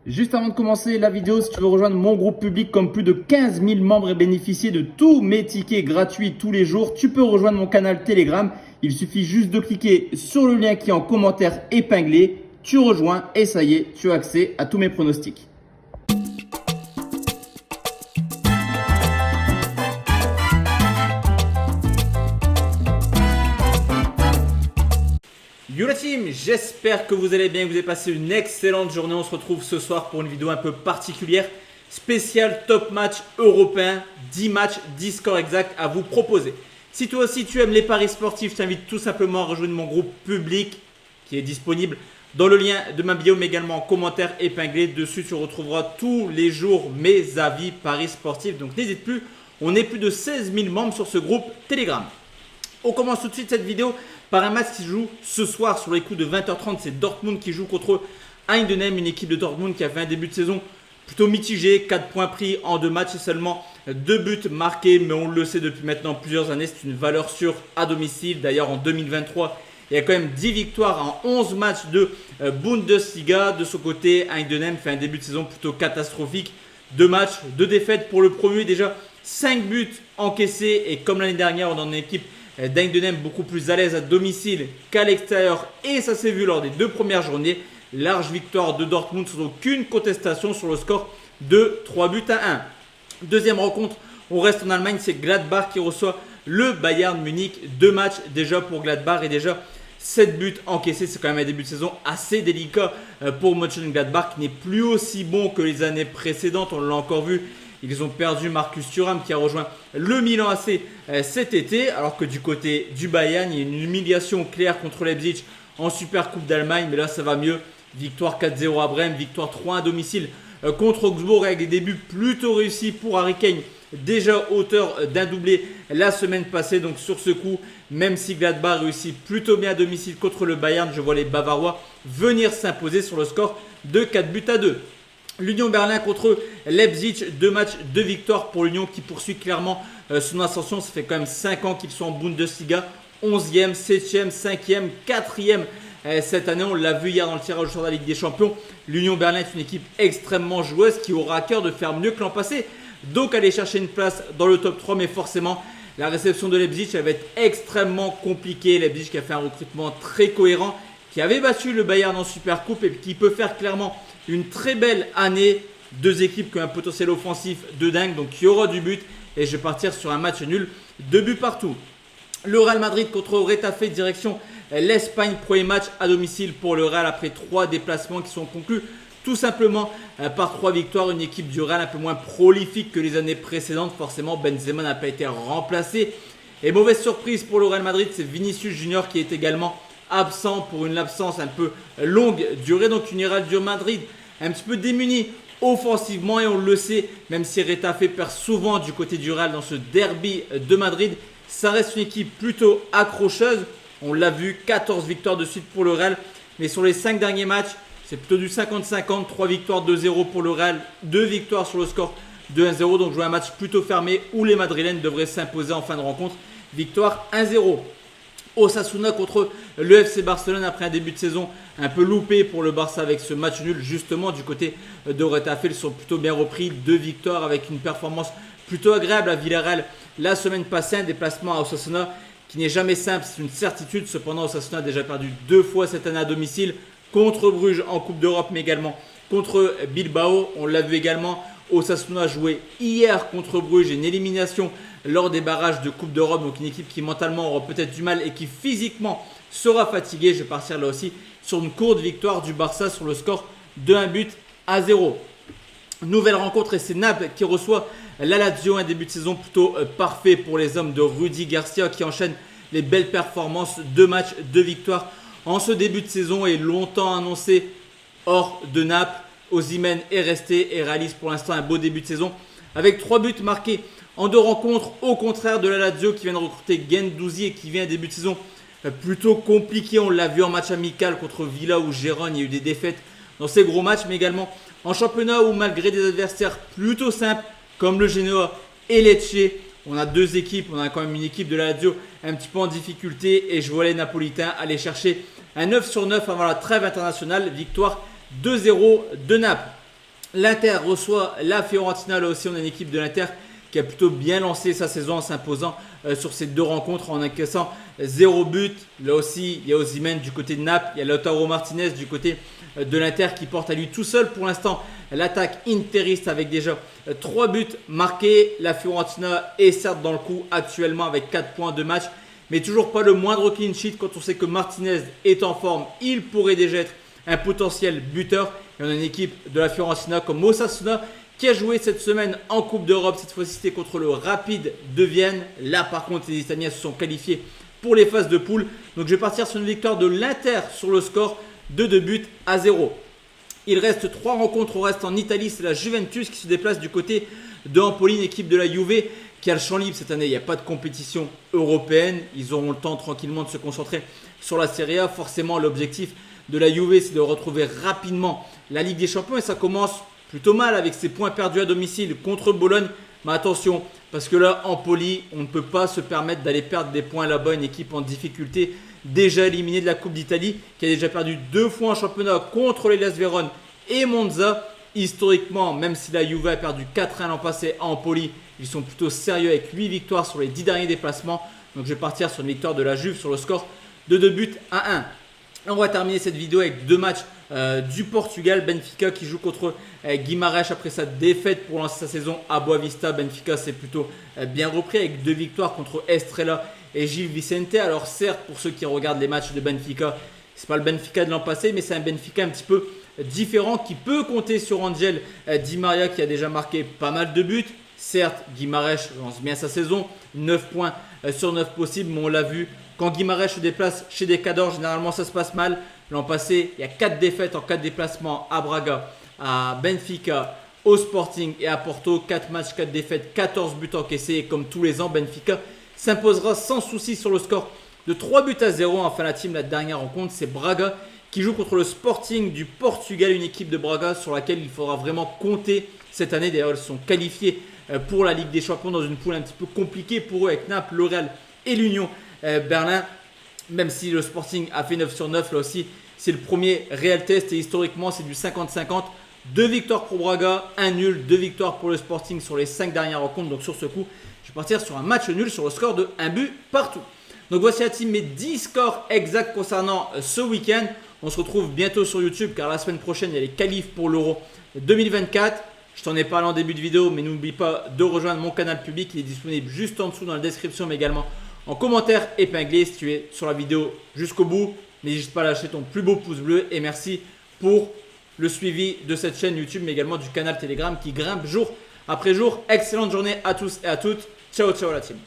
Juste avant de commencer la vidéo, si tu veux rejoindre mon groupe public comme plus de 15 000 membres et bénéficier de tous mes tickets gratuits tous les jours, tu peux rejoindre mon canal Telegram. Il suffit juste de cliquer sur le lien qui est en commentaire épinglé. Tu rejoins et ça y est, tu as accès à tous mes pronostics. Yo la team, j'espère que vous allez bien, que vous avez passé une excellente journée. On se retrouve ce soir pour une vidéo un peu particulière, spéciale top match européen, 10 matchs, 10 scores exacts à vous proposer. Si toi aussi tu aimes les paris sportifs, je t'invite tout simplement à rejoindre mon groupe public qui est disponible dans le lien de ma bio, mais également en commentaire épinglé. Dessus, tu retrouveras tous les jours mes avis paris sportifs. Donc n'hésite plus, on est plus de 16 000 membres sur ce groupe Telegram. On commence tout de suite cette vidéo par un match qui se joue ce soir sur les coups de 20h30. C'est Dortmund qui joue contre Heidenheim, une équipe de Dortmund qui a fait un début de saison plutôt mitigé. 4 points pris en 2 matchs et seulement 2 buts marqués. Mais on le sait depuis maintenant plusieurs années, c'est une valeur sûre à domicile. D'ailleurs en 2023, il y a quand même 10 victoires en 11 matchs de Bundesliga. De son côté, Heidenheim fait un début de saison plutôt catastrophique. 2 matchs, 2 défaites pour le premier. Déjà 5 buts encaissés et comme l'année dernière, on est en équipe d'Heidenheim beaucoup plus à l'aise à domicile qu'à l'extérieur et ça s'est vu lors des 2 premières journées. Large victoire de Dortmund sans aucune contestation sur le score de 3 buts à 1. Deuxième rencontre, on reste en Allemagne, c'est Gladbach qui reçoit le Bayern Munich. 2 matchs déjà pour Gladbach et déjà 7 buts encaissés. C'est quand même un début de saison assez délicat pour Mönchengladbach qui n'est plus aussi bon que les années précédentes, on l'a encore vu. Ils ont perdu Marcus Thuram qui a rejoint le Milan AC cet été. Alors que du côté du Bayern, il y a une humiliation claire contre Leipzig en Super Coupe d'Allemagne. Mais là, ça va mieux. Victoire 4-0 à Brême, victoire 3-1 à domicile contre Augsbourg avec des débuts plutôt réussis pour Harry Kane. Déjà auteur d'un doublé la semaine passée. Donc sur ce coup, même si Gladbach réussit plutôt bien à domicile contre le Bayern, je vois les Bavarois venir s'imposer sur le score de 4 buts à 2. L'Union Berlin contre Leipzig, 2 matchs, 2 victoires pour l'Union qui poursuit clairement son ascension. Ça fait quand même 5 ans qu'ils sont en Bundesliga, 11e, 7e, 5e, 4e cette année. On l'a vu hier dans le tirage au sort de la Ligue des Champions. L'Union Berlin est une équipe extrêmement joueuse qui aura à cœur de faire mieux que l'an passé. Donc aller chercher une place dans le top 3, mais forcément la réception de Leipzig elle va être extrêmement compliquée. Leipzig qui a fait un recrutement très cohérent, qui avait battu le Bayern en Super Coupe et qui peut faire clairement une très belle année. 2 équipes qui ont un potentiel offensif de dingue, donc il y aura du but et je vais partir sur un match nul, 2 buts partout. Le Real Madrid contre Retafe, direction l'Espagne, premier match à domicile pour le Real après 3 déplacements qui sont conclus tout simplement par 3 victoires. Une équipe du Real un peu moins prolifique que les années précédentes, forcément Benzema n'a pas été remplacé. Et mauvaise surprise pour le Real Madrid, c'est Vinicius Junior qui est également absent pour une absence un peu longue durée. Donc une Real du Madrid un petit peu démunie offensivement et on le sait, même si Retafe perd souvent du côté du Real dans ce derby de Madrid, ça reste une équipe plutôt accrocheuse. On l'a vu, 14 victoires de suite pour le Real, mais sur les 5 derniers matchs, c'est plutôt du 50-50, 3 victoires 2-0 pour le Real, 2 victoires sur le score de 1-0. Donc jouer un match plutôt fermé où les Madrilènes devraient s'imposer en fin de rencontre. Victoire 1-0. Osasuna contre le FC Barcelone après un début de saison un peu loupé pour le Barça avec ce match nul. Justement du côté de Retafe, ils sont plutôt bien repris. 2 victoires avec une performance plutôt agréable à Villarreal la semaine passée. Un déplacement à Osasuna qui n'est jamais simple, c'est une certitude. Cependant Osasuna a déjà perdu 2 fois cette année à domicile contre Bruges en Coupe d'Europe, mais également contre Bilbao. On l'a vu également, Osasuna joué hier contre Bruges, une élimination lors des barrages de Coupe d'Europe. Donc une équipe qui mentalement aura peut-être du mal et qui physiquement sera fatiguée. Je vais partir là aussi sur une courte victoire du Barça sur le score de 1 but à 0. Nouvelle rencontre et c'est Naples qui reçoit la Lazio. Un début de saison plutôt parfait pour les hommes de Rudy Garcia qui enchaînent les belles performances. 2 matchs, 2 victoires en ce début de saison et longtemps annoncé hors de Naples. Osimhen est resté et réalise pour l'instant un beau début de saison avec 3 buts marqués en 2 rencontres, au contraire de la Lazio qui vient de recruter Guendouzi et qui vient un début de saison plutôt compliqué. On l'a vu en match amical contre Villa ou Gérone, il y a eu des défaites dans ces gros matchs, mais également en championnat où malgré des adversaires plutôt simples comme le Genoa et Lecce, on a 2 équipes, on a quand même une équipe de la Lazio un petit peu en difficulté et je vois les Napolitains aller chercher un 9 sur 9 avant la trêve internationale, victoire 2-0 de Naples. L'Inter reçoit la Fiorentina. Là aussi, on a une équipe de l'Inter qui a plutôt bien lancé sa saison en s'imposant sur ces deux rencontres en encaissant 0 but. Là aussi, il y a Osimhen du côté de Naples, il y a Lautaro Martinez du côté de l'Inter qui porte à lui tout seul pour l'instant l'attaque interiste avec déjà 3 buts marqués. La Fiorentina est certes dans le coup actuellement avec 4 points de match, mais toujours pas le moindre clean sheet. Quand on sait que Martinez est en forme, il pourrait déjà être un potentiel buteur. Et on a une équipe de la Fiorentina comme Osasuna qui a joué cette semaine en Coupe d'Europe. Cette fois-ci, c'était contre le Rapid de Vienne. Là, par contre, les Italiens se sont qualifiés pour les phases de poule. Donc, je vais partir sur une victoire de l'Inter sur le score de 2-0. Il reste 3 rencontres au reste en Italie. C'est la Juventus qui se déplace du côté de Empoli, une équipe de la Juve qui a le champ libre cette année. Il n'y a pas de compétition européenne. Ils auront le temps tranquillement de se concentrer sur la Serie A. Forcément, l'objectif de la Juve, c'est de retrouver rapidement la Ligue des Champions. Et ça commence plutôt mal avec ses points perdus à domicile contre Bologne. Mais attention, parce que là, Empoli, on ne peut pas se permettre d'aller perdre des points là-bas. Une équipe en difficulté, déjà éliminée de la Coupe d'Italie, qui a déjà perdu 2 fois en championnat contre les Las Vérone et Monza. Historiquement, même si la Juve a perdu 4-1 l'an passé à Empoli, ils sont plutôt sérieux avec 8 victoires sur les 10 derniers déplacements. Donc je vais partir sur une victoire de la Juve sur le score de 2-1. On va terminer cette vidéo avec 2 matchs du Portugal. Benfica qui joue contre Guimarães après sa défaite pour lancer sa saison à Boavista. Benfica s'est plutôt bien repris avec 2 victoires contre Estrela et Gil Vicente. Alors certes, pour ceux qui regardent les matchs de Benfica, c'est pas le Benfica de l'an passé, mais c'est un Benfica un petit peu différent qui peut compter sur Angel Di Maria qui a déjà marqué pas mal de buts. Certes, Guimarães lance bien sa saison, 9 points sur 9 possibles, mais on l'a vu, quand Guimarães se déplace chez des cadors, généralement ça se passe mal. L'an passé, il y a 4 défaites en 4 déplacements à Braga, à Benfica, au Sporting et à Porto. 4 matchs, 4 défaites, 14 buts encaissés. Et comme tous les ans, Benfica s'imposera sans souci sur le score de 3-0. Enfin, la team, la dernière rencontre, c'est Braga qui joue contre le Sporting du Portugal, une équipe de Braga sur laquelle il faudra vraiment compter cette année. D'ailleurs, ils sont qualifiés pour la Ligue des Champions dans une poule un petit peu compliquée pour eux avec Naples, le Real et l'Union Berlin. Même si le Sporting a fait 9 sur 9, là aussi, c'est le premier réel test et historiquement, c'est du 50-50. 2 victoires pour Braga, 1 nul, 2 victoires pour le Sporting sur les 5 dernières rencontres. Donc sur ce coup, je vais partir sur un match nul sur le score de 1 but partout. Donc voici la team, mes 10 scores exacts concernant ce week-end. On se retrouve bientôt sur YouTube car la semaine prochaine, il y a les qualifs pour l'Euro 2024. Je t'en ai parlé en début de vidéo, mais n'oublie pas de rejoindre mon canal public. Il est disponible juste en dessous dans la description, mais également en commentaire épinglé si tu es sur la vidéo jusqu'au bout. N'hésite pas à lâcher ton plus beau pouce bleu et merci pour le suivi de cette chaîne YouTube, mais également du canal Telegram qui grimpe jour après jour. Excellente journée à tous et à toutes. Ciao, ciao la team.